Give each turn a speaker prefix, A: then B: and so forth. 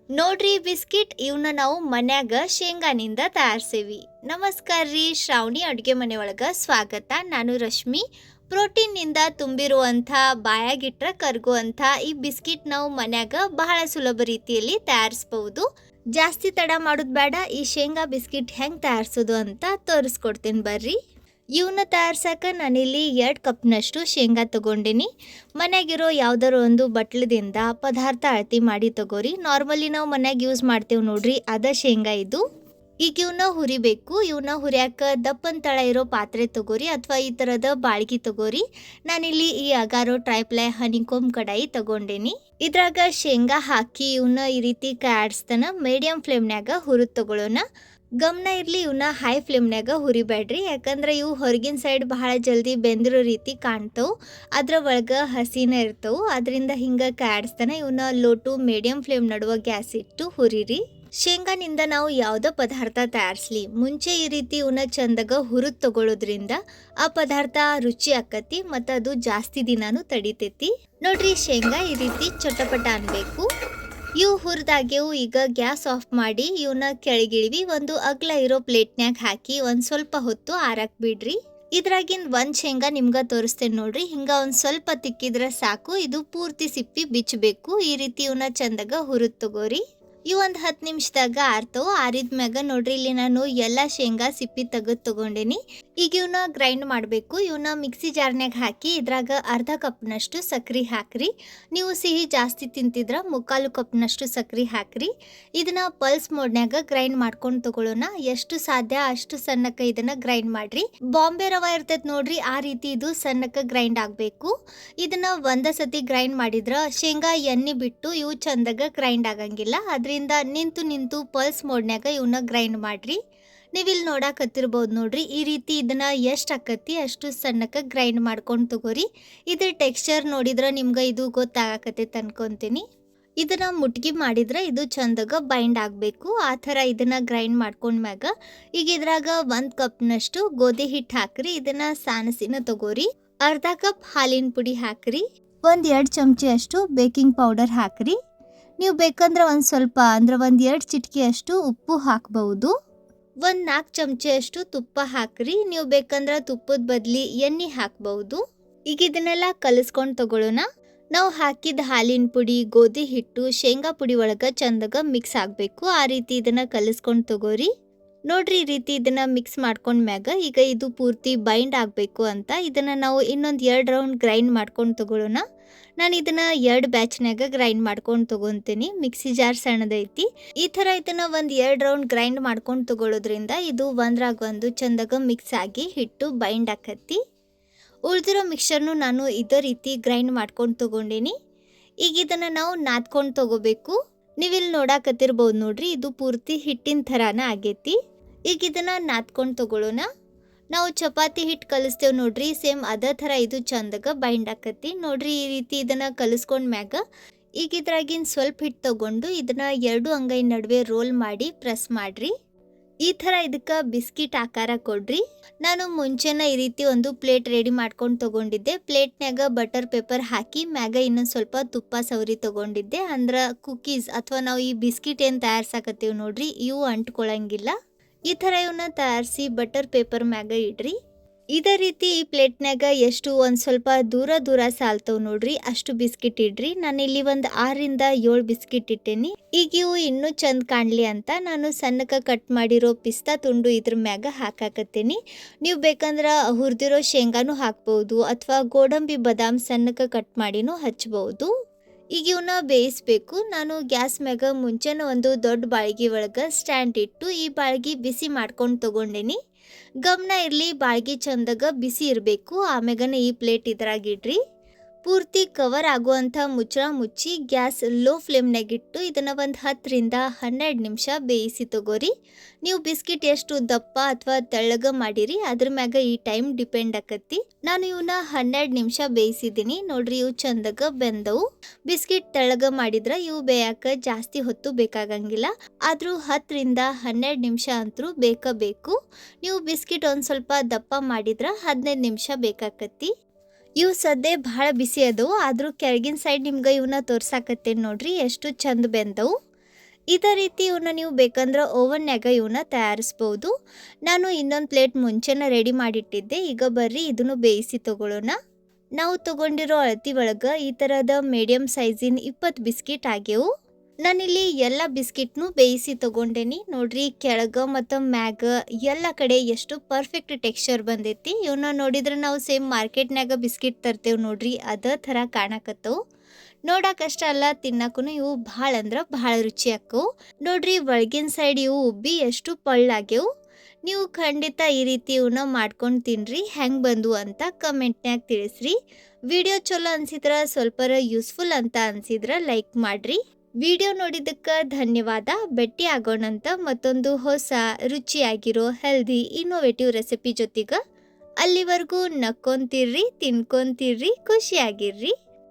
A: ನೋಡ್ರಿ ಬಿಸ್ಕಿಟ್ ಇವನ್ನ ನಾವು ಮನ್ಯಾಗ ಶೇಂಗಾನಿಂದ ತಯಾರಿಸೇವಿ. ನಮಸ್ಕಾರ ರೀ, ಶ್ರಾವಣಿ ಅಡುಗೆ ಮನೆ ಒಳಗ ಸ್ವಾಗತ. ನಾನು ರಶ್ಮಿ. ಪ್ರೋಟೀನ್ನಿಂದ ತುಂಬಿರುವಂಥ ಬಾಯಾಗಿಟ್ರ ಕರ್ಗುವಂಥ ಈ ಬಿಸ್ಕಿಟ್ ನಾವು ಮನ್ಯಾಗ ಬಹಳ ಸುಲಭ ರೀತಿಯಲ್ಲಿ ತಯಾರಿಸ್ಬಹುದು. ಜಾಸ್ತಿ ತಡ ಮಾಡೋದು ಬೇಡ. ಈ ಶೇಂಗಾ ಬಿಸ್ಕಿಟ್ ಹೆಂಗೆ ತಯಾರಿಸೋದು ಅಂತ ತೋರಿಸ್ಕೊಡ್ತೀನಿ ಬರ್ರಿ. ಇವನ್ನ ತಯಾರ್ಸಕ್ಕೆ ನಾನಿಲ್ಲಿ 2 ಕಪ್ನಷ್ಟು ಶೇಂಗಾ ತಗೊಂಡಿನಿ. ಮನೆಯಾಗಿರೋ ಯಾವ್ದಾರು ಒಂದು ಬಟ್ಲದಿಂದ ಪದಾರ್ಥ ಅಳತಿ ಮಾಡಿ ತಗೋರಿ. ನಾರ್ಮಲಿ ನಾವು ಮನ್ಯಾಗ ಯೂಸ್ ಮಾಡ್ತೇವೆ ನೋಡ್ರಿ, ಅದ ಶೇಂಗಾ ಇದು. ಈಗ ಇವನ್ನ ಹುರಿಬೇಕು. ಇವನ್ನ ಹುರಿಯಾಕ ದಪ್ಪನ್ ತಳ ಇರೋ ಪಾತ್ರೆ ತಗೋರಿ, ಅಥವಾ ಈ ಥರದ ಬಾಳ್ಗಿ ತಗೋರಿ. ನಾನಿಲ್ಲಿ ಈ ಅಗಾರೋ ಟ್ರೈಪ್ಲೈ ಹನಿಕೋಮ್ ಕಡಾಯಿ ತಗೊಂಡೇನಿ. ಇದ್ರಾಗ ಶೇಂಗಾ ಹಾಕಿ ಇವನ್ನ ಈ ರೀತಿ ಕಾಡ್ಸ್ತಾನ ಮೀಡಿಯಂ ಫ್ಲೇಮ್ನ್ಯಾಗ ಹುರಿದು ತಗೊಳ್ಳೋಣ. ಗಮನ ಇರಲಿ, ಇವನ್ನ ಹೈ ಫ್ಲೇಮ್ನಾಗ ಹುರಿಬೇಡ್ರಿ, ಯಾಕಂದ್ರೆ ಇವು ಹೊರಗಿನ ಸೈಡ್ ಬಹಳ ಜಲ್ದಿ ಬೆಂದಿರೋ ರೀತಿ ಕಾಣ್ತವೆ. ಅದ್ರ ಒಳಗೆ ಹಸಿನ ಇರ್ತವೆ. ಅದರಿಂದ ಹಿಂಗೆ ಕಾಡಿಸ್ತಾನೆ ಇವನ್ನ ಲೋ ಟು ಮೀಡಿಯಂ ಫ್ಲೇಮ್ ನಡುವ ಗ್ಯಾಸ್ ಇಟ್ಟು ಹುರಿರಿ. ಶೇಂಗಾನಿಂದ ನಾವು ಯಾವುದೋ ಪದಾರ್ಥ ತಯಾರಿಸ್ಲಿ ಮುಂಚೆ ಈ ರೀತಿ ಇವನ್ನ ಚಂದಾಗ ಹುರಿದು ತಗೊಳ್ಳೋದ್ರಿಂದ ಆ ಪದಾರ್ಥ ರುಚಿ ಆಕತಿ ಮತ್ತು ಅದು ಜಾಸ್ತಿ ದಿನಾನು ತಡಿತೈತಿ. ನೋಡ್ರಿ, ಶೇಂಗಾ ಈ ರೀತಿ ಚಟಪಟ ಅನ್ಬೇಕು. ಇವು ಹುರಿದಾಗ್ಯವು. ಈಗ ಗ್ಯಾಸ್ ಆಫ್ ಮಾಡಿ ಇವನ್ನ ಕೆಳಗಿಳಿವಿ. ಒಂದು ಅಗ್ಲ ಇರೋ ಪ್ಲೇಟ್ನ್ಯಾಗ ಹಾಕಿ ಒಂದು ಸ್ವಲ್ಪ ಹೊತ್ತು ಆರಕ್ ಬಿಡ್ರಿ. ಇದ್ರಾಗಿಂದ ಒಂದು ಶೇಂಗಾ ನಿಮ್ಗೆ ತೋರಿಸ್ತೇನೆ ನೋಡ್ರಿ. ಹಿಂಗ ಒಂದು ಸ್ವಲ್ಪ ತಿಕ್ಕಿದ್ರೆ ಸಾಕು. ಇದು ಪೂರ್ತಿ ಸಿಪ್ಪಿ ಬಿಚ್ಚಬೇಕು. ಈ ರೀತಿ ಇವನ್ನ ಚಂದಾಗ ಹುರಿದು ತಗೋರಿ. ಇವು ಒಂದು 10 ನಿಮಿಷದಾಗ ಆರ್ತವು. ಆರಿದ ಮ್ಯಾಗ ನೋಡ್ರಿ, ಇಲ್ಲಿ ನಾನು ಎಲ್ಲ ಶೇಂಗಾ ಸಿಪ್ಪಿ ತೆಗೆದು ತಗೊಂಡೇನಿ. ಈಗ ಇವನ್ನ ಗ್ರೈಂಡ್ ಮಾಡಬೇಕು. ಇವನ್ನ ಮಿಕ್ಸಿ ಜಾರ್ನ್ಯಾಗ ಹಾಕಿ ಇದ್ರಾಗ ಅರ್ಧ ಕಪ್ನಷ್ಟು ಸಕ್ರೆ ಹಾಕ್ರಿ. ನೀವು ಸಿಹಿ ಜಾಸ್ತಿ ತಿಂತಿದ್ರ 3/4 ಕಪ್ನಷ್ಟು ಸಕ್ರೆ ಹಾಕ್ರಿ. ಇದನ್ನ ಪಲ್ಸ್ ಮೋಡ್ನ್ಯಾಗ ಗ್ರೈಂಡ್ ಮಾಡ್ಕೊಂಡು ತಗೊಳ್ಳೋಣ. ಎಷ್ಟು ಸಾಧ್ಯ ಅಷ್ಟು ಸಣ್ಣಕ್ಕೆ ಇದನ್ನ ಗ್ರೈಂಡ್ ಮಾಡ್ರಿ. ಬಾಂಬೆ ರವ ಇರ್ತೈತೆ ನೋಡ್ರಿ, ಆ ರೀತಿ ಇದು ಸಣ್ಣಕ್ಕೆ ಗ್ರೈಂಡ್ ಆಗಬೇಕು. ಇದನ್ನ ಒಂದ ಸತಿ ಗ್ರೈಂಡ್ ಮಾಡಿದ್ರ ಶೇಂಗಾ ಎಣ್ಣೆ ಬಿಟ್ಟು ಇವು ಚಂದಾಗ ಗ್ರೈಂಡ್ ಆಗಂಗಿಲ್ಲ. ನಿಂತು ಪಲ್ಸ್ ಮೋಡ್ನ್ಯಾಗ ಇವನ್ನ ಗ್ರೈಂಡ್ ಮಾಡ್ರಿ. ನೀವಿಲ್ಲಿ ನೋಡಾಕತ್ತಿರ್ಬೋದು ನೋಡ್ರಿ, ಈ ರೀತಿ ಇದನ್ನ ಎಷ್ಟು ಆಕತಿ ಅಷ್ಟು ಸಣ್ಣಕ್ಕೆ ಗ್ರೈಂಡ್ ಮಾಡ್ಕೊಂಡು ತಗೋರಿ. ಇದ್ರ ಟೆಕ್ಸ್ಚರ್ ನೋಡಿದ್ರೆ ನಿಮ್ಗೆ ಇದು ಗೊತ್ತಾಗಕತ್ತೈತೆ ಅನ್ಕೊಂತೀನಿ. ಇದನ್ನ ಮುಟ್ಗಿ ಮಾಡಿದ್ರೆ ಇದು ಚಂದಾಗ ಬೈಂಡ್ ಆಗಬೇಕು. ಆ ಥರ ಇದನ್ನ ಗ್ರೈಂಡ್ ಮಾಡ್ಕೊಂಡ್ಮ್ಯಾಗ ಈಗ ಇದ್ರಾಗ 1 ಕಪ್ನಷ್ಟು ಗೋಧಿ ಹಿಟ್ಟು ಹಾಕ್ರಿ. ಇದನ್ನ ಸಾನಸಿನ ತಗೋರಿ. ಅರ್ಧ ಕಪ್ ಹಾಲಿನ ಪುಡಿ ಹಾಕ್ರಿ. 2 ಚಮಚಿ ಅಷ್ಟು ಬೇಕಿಂಗ್ ಪೌಡರ್ ಹಾಕ್ರಿ. ನೀವು ಬೇಕಂದ್ರೆ ಒಂದು ಸ್ವಲ್ಪ ಅಂದ್ರೆ 2 ಚಿಟಿಕೆಯಷ್ಟು ಉಪ್ಪು ಹಾಕಬಹುದು. 4 ಚಮಚೆಯಷ್ಟು ತುಪ್ಪ ಹಾಕ್ರಿ. ನೀವು ಬೇಕಂದ್ರೆ ತುಪ್ಪದ ಬದಲಿ ಎಣ್ಣೆ ಹಾಕಬಹುದು. ಈಗ ಇದನ್ನೆಲ್ಲ ಕಲಿಸ್ಕೊಂಡು ತಗೊಳ್ಳೋಣ. ನಾವು ಹಾಕಿದ ಹಾಲಿನ ಪುಡಿ, ಗೋಧಿ ಹಿಟ್ಟು, ಶೇಂಗಾ ಪುಡಿ ಒಳಗೆ ಚಂದಾಗ ಮಿಕ್ಸ್ ಆಗಬೇಕು. ಆ ರೀತಿ ಇದನ್ನ ಕಲಿಸ್ಕೊಂಡು ತಗೋರಿ. ನೋಡ್ರಿ, ಈ ರೀತಿ ಇದನ್ನ ಮಿಕ್ಸ್ ಮಾಡ್ಕೊಂಡ್ಮ್ಯಾಗ ಈಗ ಇದು ಪೂರ್ತಿ ಬೈಂಡ್ ಆಗಬೇಕು ಅಂತ ಇದನ್ನ ನಾವು ಇನ್ನೊಂದು 2 ರೌಂಡ್ ಗ್ರೈಂಡ್ ಮಾಡ್ಕೊಂಡು ತಗೊಳ್ಳೋಣ. ನಾನು ಇದನ್ನ 2 ಬ್ಯಾಚ್ನಾಗ ಗ್ರೈಂಡ್ ಮಾಡ್ಕೊಂಡು ತಗೊಂತೀನಿ. Mixie jar ಸಣ್ಣದೈತಿ. ಈ ಥರ ಇದನ್ನ ಒಂದು 2 ರೌಂಡ್ ಗ್ರೈಂಡ್ ಮಾಡ್ಕೊಂಡು ತಗೊಳ್ಳೋದ್ರಿಂದ ಇದು ಒಂದ್ರಾಗ ಒಂದು ಚಂದಾಗ ಮಿಕ್ಸ್ ಆಗಿ ಹಿಟ್ಟು ಬೈಂಡ್ ಆಕತಿ. ಉಳಿದಿರೋ ಮಿಕ್ಸ್ಚರ್ನು ನಾನು ಇದೇ ರೀತಿ ಗ್ರೈಂಡ್ ಮಾಡ್ಕೊಂಡು ತಗೊಂಡೇನಿ. ಈಗ ಇದನ್ನ ನಾವು ನಾದ್ಕೊಂಡು ತಗೋಬೇಕು. ನೀವಿಲ್ಲಿ ನೋಡಾಕತ್ತಿರ್ಬೋದು ನೋಡ್ರಿ, ಇದು ಪೂರ್ತಿ ಹಿಟ್ಟಿನ ಥರಾನ ಆಗೈತಿ. ಈಗ ಇದನ್ನ ನಾದ್ಕೊಂಡು ತಗೊಳ್ಳೋಣ. ನಾವು ಚಪಾತಿ ಹಿಟ್ಟು ಕಲಿಸ್ತೇವೆ ನೋಡ್ರಿ, ಸೇಮ್ ಅದೇ ಥರ ಇದು ಚಂದಾಗ ಬೈಂಡ್ ಆಕತಿ. ನೋಡ್ರಿ, ಈ ರೀತಿ ಇದನ್ನ ಕಲಿಸ್ಕೊಂಡ್ಮ್ಯಾಗ ಈಗ ಇದ್ರಾಗಿನ ಸ್ವಲ್ಪ ಹಿಟ್ಟು ತಗೊಂಡು ಇದನ್ನ 2 ಅಂಗೈ ನಡುವೆ ರೋಲ್ ಮಾಡಿ ಪ್ರೆಸ್ ಮಾಡ್ರಿ. ಈ ಥರ ಇದಕ್ಕೆ ಬಿಸ್ಕಿಟ್ ಆಕಾರ ಕೊಡ್ರಿ. ನಾನು ಮುಂಚೆನ ಈ ರೀತಿ ಒಂದು ಪ್ಲೇಟ್ ರೆಡಿ ಮಾಡ್ಕೊಂಡು ತಗೊಂಡಿದ್ದೆ. ಪ್ಲೇಟ್ನ್ಯಾಗ ಬಟರ್ ಪೇಪರ್ ಹಾಕಿ ಮ್ಯಾಗ ಇನ್ನೊಂದು ಸ್ವಲ್ಪ ತುಪ್ಪ ಸವರಿ ತಗೊಂಡಿದ್ದೆ. ಅಂದ್ರೆ ಕುಕ್ಕೀಸ್ ಅಥವಾ ನಾವು ಈ ಬಿಸ್ಕಿಟ್ ಏನು ತಯಾರ್ಸಾಕತ್ತೀವಿ ನೋಡ್ರಿ, ಇವು ಅಂಟ್ಕೊಳಂಗಿಲ್ಲ. ಈ ಥರ ಇವನ್ನ ತಯಾರಿಸಿ ಬಟರ್ ಪೇಪರ್ ಮ್ಯಾಗ ಇಡ್ರಿ. ಇದೇ ರೀತಿ ಈ ಪ್ಲೇಟ್ನಾಗ ಎಷ್ಟು ಒಂದು ಸ್ವಲ್ಪ ದೂರ ಸಾಲ್ತವ್ ನೋಡ್ರಿ, ಅಷ್ಟು ಬಿಸ್ಕಿಟ್ ಇಡ್ರಿ. ನಾನಿಲ್ಲಿ ಒಂದು 6ರಿಂದ 7 ಬಿಸ್ಕಿಟ್ ಇಟ್ಟೇನಿ. ಈಗ ಇವು ಇನ್ನೂ ಚಂದ ಕಾಣಲಿ ಅಂತ ನಾನು ಸಣ್ಣಕ್ಕೆ ಕಟ್ ಮಾಡಿರೋ ಪಿಸ್ತಾ ತುಂಡು ಇದ್ರ ಮ್ಯಾಗ ಹಾಕಾಕತ್ತೀನಿ. ನೀವು ಬೇಕಂದ್ರೆ ಹುರಿದಿರೋ ಶೇಂಗಾನು ಹಾಕ್ಬೋದು, ಅಥವಾ ಗೋಡಂಬಿ ಬಾದಾಮ್ ಸಣ್ಣಕ್ಕೆ ಕಟ್ ಮಾಡಿನೂ ಹಚ್ಬೋದು. ಈಗ ಇವನ್ನ ಬೇಯಿಸ್ಬೇಕು. ನಾನು ಗ್ಯಾಸ್ ಮ್ಯಾಗ ಮುಂಚೆನ ಒಂದು ದೊಡ್ಡ ಬಾಳ್ಗಿ ಒಳಗೆ ಸ್ಟ್ಯಾಂಡ್ ಇಟ್ಟು ಈ ಬಾಳ್ಗಿ ಬಿಸಿ ಮಾಡ್ಕೊಂಡು ತಗೊಂಡೇನಿ. ಗಮನ ಇರಲಿ, ಬಾಳ್ಗಿ ಚಂದಾಗ ಬಿಸಿ ಇರಬೇಕು. ಆಮ್ಯಾಗನೇ ಈ ಪ್ಲೇಟ್ ಇದ್ರಾಗಿಡ್ರಿ. ಪೂರ್ತಿ ಕವರ್ ಆಗುವಂಥ ಮುಚ್ಚಳ ಮುಚ್ಚಿ ಗ್ಯಾಸ್ ಲೋ ಫ್ಲೇಮ್ನಾಗಿಟ್ಟು ಇದನ್ನು ಒಂದು 10ರಿಂದ 12 ನಿಮಿಷ ಬೇಯಿಸಿ ತಗೋರಿ. ನೀವು ಬಿಸ್ಕಿಟ್ ಎಷ್ಟು ದಪ್ಪ ಅಥವಾ ತೆಳ್ಳಗ ಮಾಡಿರಿ ಅದ್ರ ಮ್ಯಾಗ ಈ ಟೈಮ್ ಡಿಪೆಂಡ್ ಆಕತಿ. ನಾನು ಇವನ್ನ 12 ನಿಮಿಷ ಬೇಯಿಸಿದ್ದೀನಿ. ನೋಡ್ರಿ, ಇವು ಚಂದಾಗ ಬೆಂದವು. ಬಿಸ್ಕಿಟ್ ತೆಳ್ಳಗ ಮಾಡಿದ್ರೆ ಇವು ಬೇಯಕ್ಕೆ ಜಾಸ್ತಿ ಹೊತ್ತು ಬೇಕಾಗಂಗಿಲ್ಲ. ಆದರೂ 10ರಿಂದ 12 ನಿಮಿಷ ಅಂತರೂ ಬೇಕು. ನೀವು ಬಿಸ್ಕಿಟ್ ಒಂದು ಸ್ವಲ್ಪ ದಪ್ಪ ಮಾಡಿದ್ರೆ 15 ನಿಮಿಷ ಬೇಕಾಕತಿ. ಇವು ಸದ್ಯ ಭಾಳ ಬಿಸಿ ಅದವು. ಆದರೂ ಕೆಳಗಿನ ಸೈಡ್ ನಿಮ್ಗೆ ಇವನ್ನ ತೋರ್ಸಾಕತ್ತೇನೆ ನೋಡ್ರಿ, ಎಷ್ಟು ಚಂದ ಬೆಂದವು. ಇದೇ ರೀತಿ ಇವನ್ನ ನೀವು ಬೇಕಂದ್ರೆ ಓವನ್ಯಾಗ ಇವನ್ನ ತಯಾರಿಸ್ಬೋದು. ನಾನು ಇನ್ನೊಂದು ಪ್ಲೇಟ್ ಮುಂಚೆನೇ ರೆಡಿ ಮಾಡಿಟ್ಟಿದ್ದೆ. ಈಗ ಬರ್ರಿ ಇದನ್ನು ಬೇಯಿಸಿ ತಗೊಳ್ಳೋಣ. ನಾವು ತಗೊಂಡಿರೋ ಅಳತಿ ಒಳಗೆ ಈ ಥರದ ಮೀಡಿಯಮ್ ಸೈಜಿನ 20 ಬಿಸ್ಕಿಟ್ ಆಗ್ಯವು. ನಾನಿಲ್ಲಿ ಎಲ್ಲ ಬಿಸ್ಕಿಟ್ನು ಬೇಯಿಸಿ ತಗೊಂಡೇನಿ. ನೋಡ್ರಿ ಕೆಳಗೆ ಮತ್ತು ಮ್ಯಾಗ ಎಲ್ಲ ಕಡೆ ಎಷ್ಟು ಪರ್ಫೆಕ್ಟ್ ಟೆಕ್ಸ್ಚರ್ ಬಂದೈತಿ. ಇವನ್ನ ನೋಡಿದ್ರೆ ನಾವು ಸೇಮ್ ಮಾರ್ಕೆಟ್ನಾಗ ಬಿಸ್ಕಿಟ್ ತರ್ತೇವೆ ನೋಡ್ರಿ, ಅದೇ ಥರ ಕಾಣಕತ್ತವು. ನೋಡಕ್ಕಷ್ಟ ಅಲ್ಲ, ತಿನ್ನಕ್ಕೂ ಇವು ಭಾಳ ಅಂದ್ರೆ ಭಾಳ ರುಚಿ ಆಕ್ಕವು. ನೋಡ್ರಿ ಒಳಗಿನ ಸೈಡ್ ಇವು ಉಬ್ಬಿ ಎಷ್ಟು ಪಳ್ಳಾಗ್ಯವು. ನೀವು ಖಂಡಿತ ಈ ರೀತಿ ಇವನ್ನ ಮಾಡ್ಕೊಂಡು ತಿನ್ರಿ. ಹೆಂಗೆ ಬಂದು ಅಂತ ಕಮೆಂಟ್ನ್ಯಾಗ ತಿಳಿಸ್ರಿ. ವಿಡಿಯೋ ಚಲೋ ಅನ್ಸಿದ್ರ ಸ್ವಲ್ಪರ ಯೂಸ್ಫುಲ್ ಅಂತ ಅನ್ಸಿದ್ರ ಲೈಕ್ ಮಾಡ್ರಿ. ವಿಡಿಯೋ ನೋಡಿದ್ದಕ್ಕೆ ಧನ್ಯವಾದ. ಭೇಟಿ ಆಗೋಣಂತ ಮತ್ತೊಂದು ಹೊಸ ರುಚಿಯಾಗಿರೋ ಹೆಲ್ದಿ ಇನ್ನೋವೇಟಿವ್ ರೆಸಿಪಿ ಜೊತೆಗೆ. ಅಲ್ಲಿವರೆಗೂ ನಕ್ಕೊಂತಿರ್ರಿ, ತಿನ್ಕೊಂತಿರ್ರಿ, ಖುಷಿಯಾಗಿರ್ರಿ.